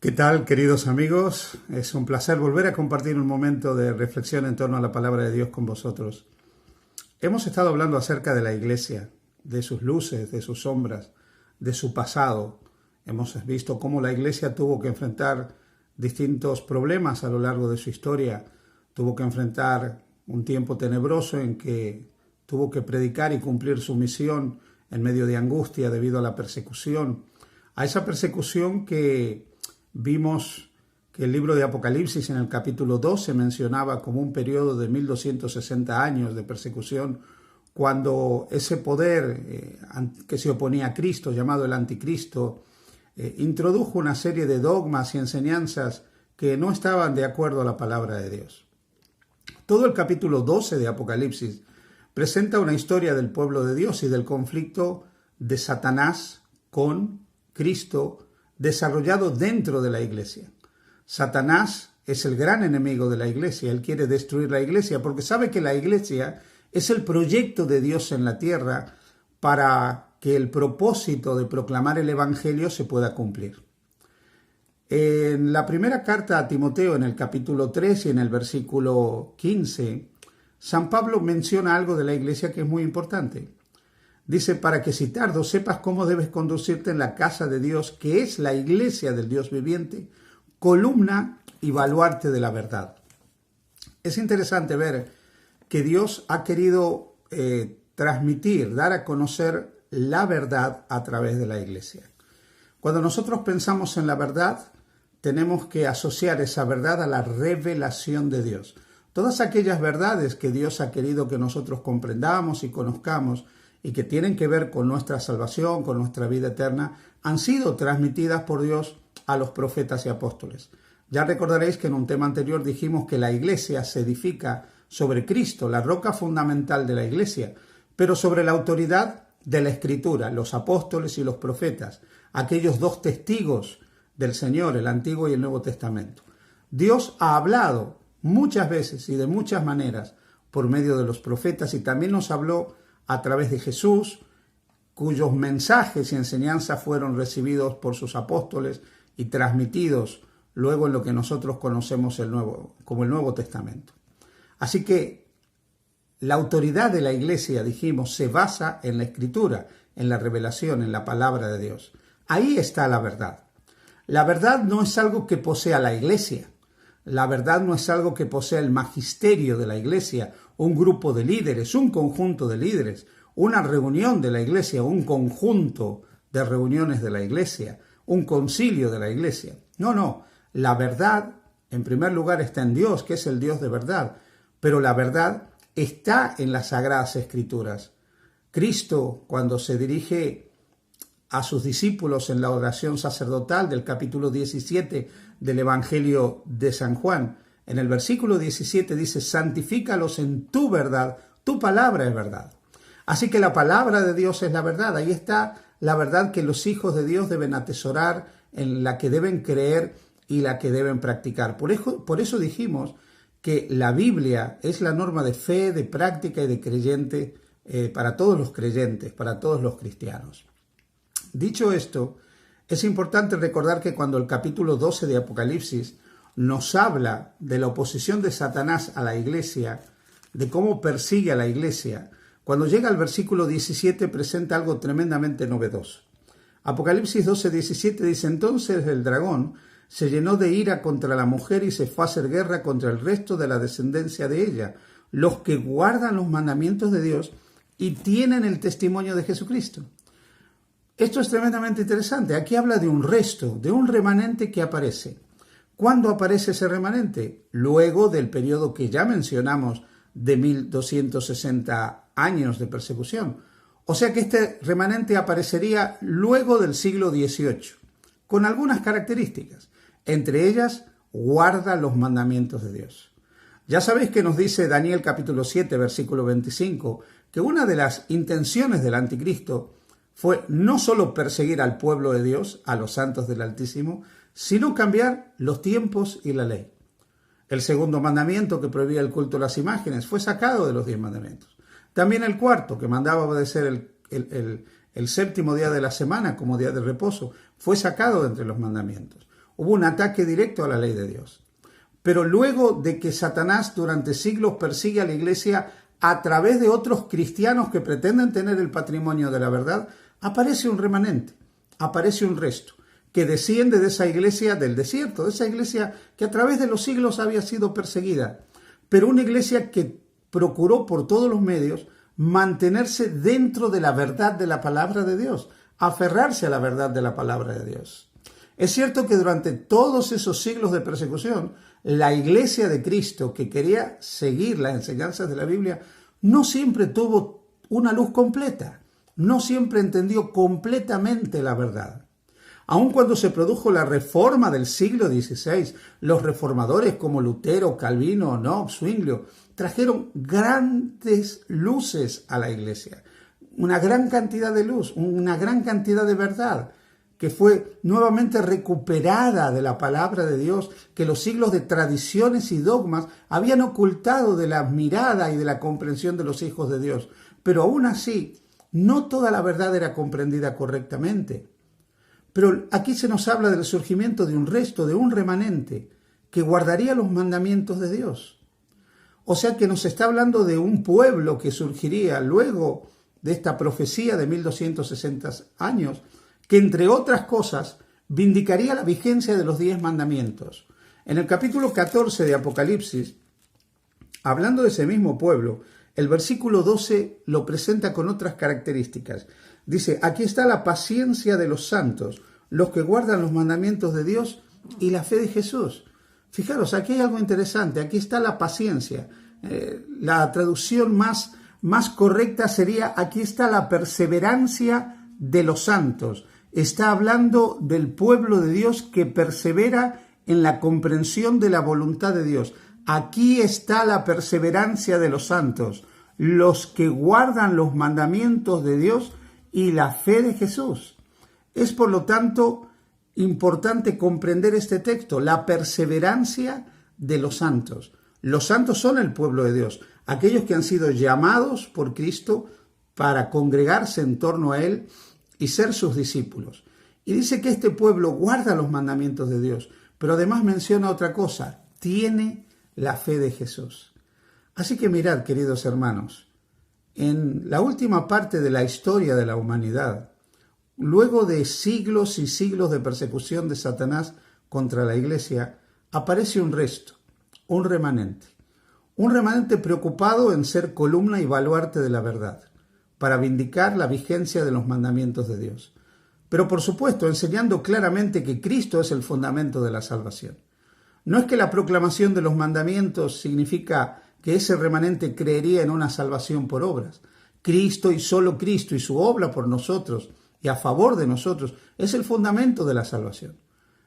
¿Qué tal, queridos amigos? Es un placer volver a compartir un momento de reflexión en torno a la palabra de Dios con vosotros. Hemos estado hablando acerca de la iglesia, de sus luces, de sus sombras, de su pasado. Hemos visto cómo la iglesia tuvo que enfrentar distintos problemas a lo largo de su historia. Tuvo que enfrentar un tiempo tenebroso en que tuvo que predicar y cumplir su misión en medio de angustia debido a la persecución. A esa persecución que vimos que el libro de Apocalipsis en el capítulo 12 mencionaba como un periodo de 1260 años de persecución, cuando ese poder que se oponía a Cristo, llamado el Anticristo, introdujo una serie de dogmas y enseñanzas que no estaban de acuerdo a la palabra de Dios. Todo el capítulo 12 de Apocalipsis presenta una historia del pueblo de Dios y del conflicto de Satanás con Cristo, desarrollado dentro de la iglesia. Satanás es el gran enemigo de la iglesia. Él quiere destruir la iglesia porque sabe que la iglesia es el proyecto de Dios en la tierra para que el propósito de proclamar el evangelio se pueda cumplir. En la primera carta a Timoteo, en el capítulo 3 y en el versículo 15, San Pablo menciona algo de la iglesia que es muy importante. Dice, para que si tardo sepas cómo debes conducirte en la casa de Dios, que es la iglesia del Dios viviente, columna y baluarte de la verdad. Es interesante ver que Dios ha querido transmitir, dar a conocer la verdad a través de la iglesia. Cuando nosotros pensamos en la verdad, tenemos que asociar esa verdad a la revelación de Dios. Todas aquellas verdades que Dios ha querido que nosotros comprendamos y conozcamos, y que tienen que ver con nuestra salvación, con nuestra vida eterna, han sido transmitidas por Dios a los profetas y apóstoles. Ya recordaréis que en un tema anterior dijimos que la iglesia se edifica sobre Cristo, la roca fundamental de la iglesia, pero sobre la autoridad de la Escritura, los apóstoles y los profetas, aquellos dos testigos del Señor, el Antiguo y el Nuevo Testamento. Dios ha hablado muchas veces y de muchas maneras por medio de los profetas y también nos habló a través de Jesús, cuyos mensajes y enseñanzas fueron recibidos por sus apóstoles y transmitidos luego en lo que nosotros conocemos como el Nuevo Testamento. Así que la autoridad de la iglesia, dijimos, se basa en la Escritura, en la revelación, en la palabra de Dios. Ahí está la verdad. La verdad no es algo que posea la iglesia. La verdad no es algo que posea el magisterio de la iglesia, un grupo de líderes, un conjunto de líderes, una reunión de la iglesia, un conjunto de reuniones de la iglesia, un concilio de la iglesia. No, la verdad en primer lugar está en Dios, que es el Dios de verdad, pero la verdad está en las Sagradas Escrituras. Cristo, cuando se dirige a sus discípulos en la oración sacerdotal del capítulo 17 del Evangelio de San Juan, en el versículo 17 dice, santifícalos en tu verdad, tu palabra es verdad. Así que la palabra de Dios es la verdad. Ahí está la verdad que los hijos de Dios deben atesorar, en la que deben creer y la que deben practicar. Por eso dijimos que la Biblia es la norma de fe, de práctica y de creyente para todos los creyentes, para todos los cristianos. Dicho esto, es importante recordar que cuando el capítulo 12 de Apocalipsis nos habla de la oposición de Satanás a la iglesia, de cómo persigue a la iglesia, cuando llega al versículo 17 presenta algo tremendamente novedoso. Apocalipsis 12:17 dice, entonces el dragón se llenó de ira contra la mujer y se fue a hacer guerra contra el resto de la descendencia de ella, los que guardan los mandamientos de Dios y tienen el testimonio de Jesucristo. Esto es tremendamente interesante. Aquí habla de un resto, de un remanente que aparece. ¿Cuándo aparece ese remanente? Luego del periodo que ya mencionamos de 1260 años de persecución. O sea que este remanente aparecería luego del siglo XVIII, con algunas características. Entre ellas, guarda los mandamientos de Dios. Ya sabéis que nos dice Daniel capítulo 7, versículo 25, que una de las intenciones del anticristo fue no solo perseguir al pueblo de Dios, a los santos del Altísimo, sino cambiar los tiempos y la ley. El segundo mandamiento, que prohibía el culto a las imágenes, fue sacado de los 10 mandamientos. También el cuarto, que mandaba obedecer el séptimo día de la semana como día de reposo, fue sacado de entre los mandamientos. hubo un ataque directo a la ley de Dios. Pero luego de que Satanás durante siglos persigue a la iglesia a través de otros cristianos que pretenden tener el patrimonio de la verdad, aparece un remanente, aparece un resto, que desciende de esa iglesia del desierto, de esa iglesia que a través de los siglos había sido perseguida, pero una iglesia que procuró por todos los medios mantenerse dentro de la verdad de la palabra de Dios, aferrarse a la verdad de la palabra de Dios. Es cierto que durante todos esos siglos de persecución, la iglesia de Cristo, que quería seguir las enseñanzas de la Biblia, no siempre tuvo una luz completa, no siempre entendió completamente la verdad. Aun cuando se produjo la reforma del siglo XVI, los reformadores como Lutero, Calvino, Knox, Zwinglio, trajeron grandes luces a la iglesia, una gran cantidad de luz, una gran cantidad de verdad, que fue nuevamente recuperada de la palabra de Dios, que los siglos de tradiciones y dogmas habían ocultado de la mirada y de la comprensión de los hijos de Dios. Pero aún así, no toda la verdad era comprendida correctamente. Pero aquí se nos habla del surgimiento de un resto, de un remanente, que guardaría los mandamientos de Dios. O sea que nos está hablando de un pueblo que surgiría luego de esta profecía de 1260 años, que entre otras cosas vindicaría la vigencia de los 10 mandamientos. En el capítulo 14 de Apocalipsis, hablando de ese mismo pueblo, el versículo 12 lo presenta con otras características. Dice, aquí está la paciencia de los santos, los que guardan los mandamientos de Dios y la fe de Jesús. Fijaros, aquí hay algo interesante, aquí está la paciencia. La traducción más correcta sería, aquí está la perseverancia de los santos. Está hablando del pueblo de Dios que persevera en la comprensión de la voluntad de Dios. Aquí está la perseverancia de los santos, los que guardan los mandamientos de Dios y la fe de Jesús. Es por lo tanto importante comprender este texto, la perseverancia de los santos. Los santos son el pueblo de Dios, aquellos que han sido llamados por Cristo para congregarse en torno a Él y ser sus discípulos. Y dice que este pueblo guarda los mandamientos de Dios, pero además menciona otra cosa, tiene la fe de Jesús. Así que mirad, queridos hermanos, en la última parte de la historia de la humanidad, luego de siglos y siglos de persecución de Satanás contra la iglesia, aparece un resto, un remanente preocupado en ser columna y baluarte de la verdad, para vindicar la vigencia de los mandamientos de Dios. Pero por supuesto, enseñando claramente que Cristo es el fundamento de la salvación. No es que la proclamación de los mandamientos significa que ese remanente creería en una salvación por obras. Cristo y solo Cristo y su obra por nosotros y a favor de nosotros es el fundamento de la salvación.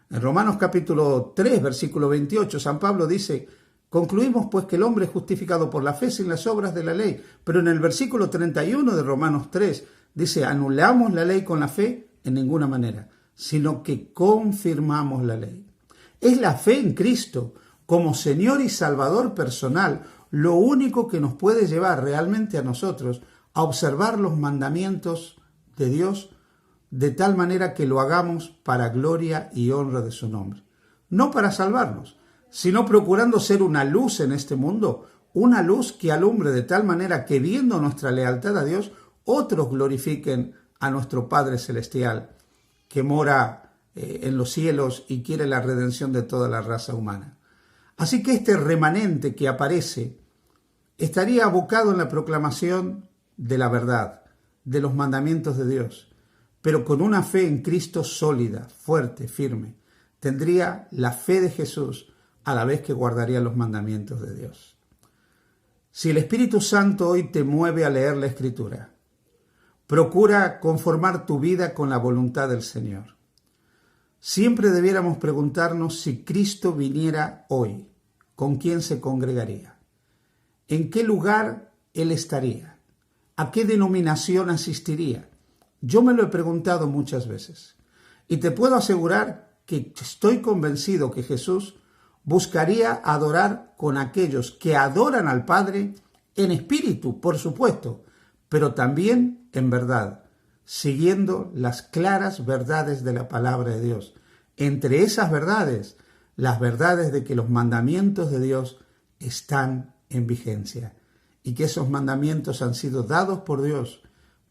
En Romanos capítulo 3, versículo 28, San Pablo dice, concluimos pues que el hombre es justificado por la fe sin las obras de la ley. Pero en el versículo 31 de Romanos 3 dice, anulamos la ley con la fe en ninguna manera, sino que confirmamos la ley. Es la fe en Cristo como Señor y Salvador personal lo único que nos puede llevar realmente a nosotros a observar los mandamientos de Dios de tal manera que lo hagamos para gloria y honra de su nombre. No para salvarnos, sino procurando ser una luz en este mundo, una luz que alumbre de tal manera que viendo nuestra lealtad a Dios, otros glorifiquen a nuestro Padre Celestial, que mora en los cielos y quiere la redención de toda la raza humana. Así que este remanente que aparece estaría abocado en la proclamación de la verdad, de los mandamientos de Dios, pero con una fe en Cristo sólida, fuerte, firme. Tendría la fe de Jesús a la vez que guardaría los mandamientos de Dios. Si el Espíritu Santo hoy te mueve a leer la Escritura, procura conformar tu vida con la voluntad del Señor. Siempre debiéramos preguntarnos si Cristo viniera hoy, ¿con quién se congregaría? ¿En qué lugar Él estaría? ¿A qué denominación asistiría? Yo me lo he preguntado muchas veces y te puedo asegurar que estoy convencido que Jesús buscaría adorar con aquellos que adoran al Padre en espíritu, por supuesto, pero también en verdad, siguiendo las claras verdades de la palabra de Dios. entre esas verdades, las verdades de que los mandamientos de Dios están en vigencia y que esos mandamientos han sido dados por Dios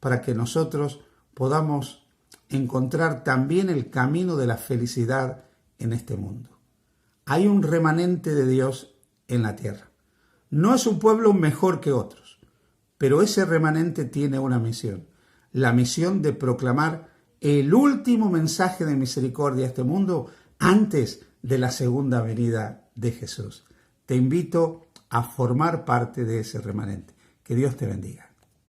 para que nosotros podamos encontrar también el camino de la felicidad en este mundo. Hay un remanente de Dios en la tierra. No es un pueblo mejor que otros, pero ese remanente tiene una misión, la misión de proclamar el último mensaje de misericordia a este mundo antes de la segunda venida de Jesús. Te invito a formar parte de ese remanente. Que Dios te bendiga.